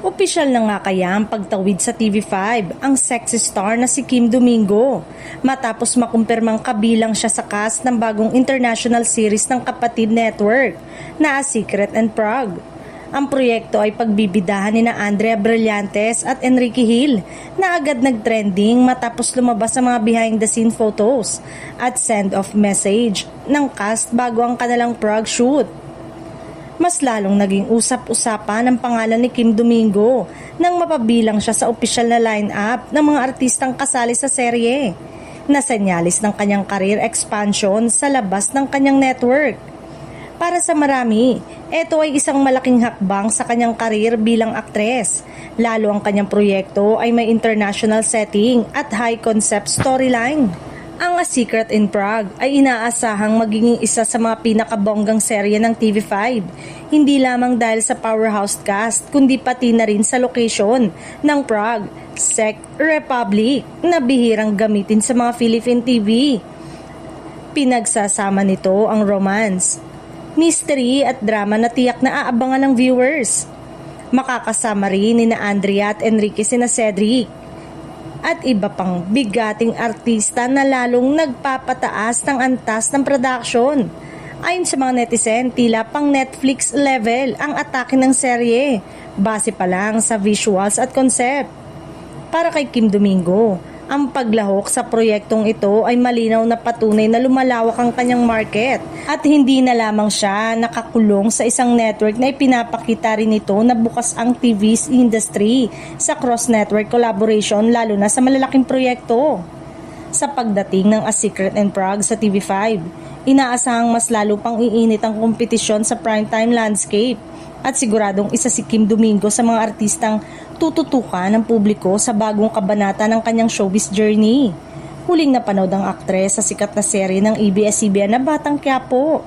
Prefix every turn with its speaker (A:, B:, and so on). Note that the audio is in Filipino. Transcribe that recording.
A: Opisyal na nga kaya ang pagtawid sa TV5 ang sexy star na si Kim Domingo matapos makumpirmang kabilang siya sa cast ng bagong international series ng kapatid network na A Secret in Prague. Ang proyekto ay pagbibidahan ni na Andrea Brillantes at Enrique Hill na agad nag-trending matapos lumabas ang mga behind the scene photos at send-off message ng cast bago ang kanilang Prague shoot. Mas lalong naging usap-usapan ang pangalan ni Kim Domingo nang mapabilang siya sa opisyal na line-up ng mga artistang kasali sa serye na senyalis ng kanyang career expansion sa labas ng kanyang network. Para sa marami, ito ay isang malaking hakbang sa kanyang career bilang aktres, lalo ang kanyang proyekto ay may international setting at high concept storyline. Ang A Secret in Prague ay inaasahang magiging isa sa mga pinakabonggang serye ng TV5, hindi lamang dahil sa powerhouse cast kundi pati na rin sa location ng Prague, Czech Republic na bihirang gamitin sa mga Philippine TV. Pinagsasama nito ang romance, mystery at drama na tiyak na aabangan ng viewers. Makakasama rin ni na Andrea at Enrique sina Cedric at iba pang bigating artista na lalong nagpapataas ng antas ng production. Ayon sa mga netizen, tila pang Netflix level ang atake ng serye, base pa lang sa visuals at concept. Para kay Kim Domingo, ang paglahok sa proyektong ito ay malinaw na patunay na lumalawak ang kanyang market at hindi na lamang siya nakakulong sa isang network na ipinapakita rin ito na bukas ang TV industry sa cross-network collaboration lalo na sa malalaking proyekto. Sa pagdating ng A Secret in Prague sa TV5, inaasahang mas lalo pang iinit ang kompetisyon sa primetime landscape at siguradong isa si Kim Domingo sa mga artistang tututukan ng publiko sa bagong kabanata ng kanyang showbiz journey. Huling napanood ang aktres sa sikat na serye ng ABS-CBN na Batang Quiapo.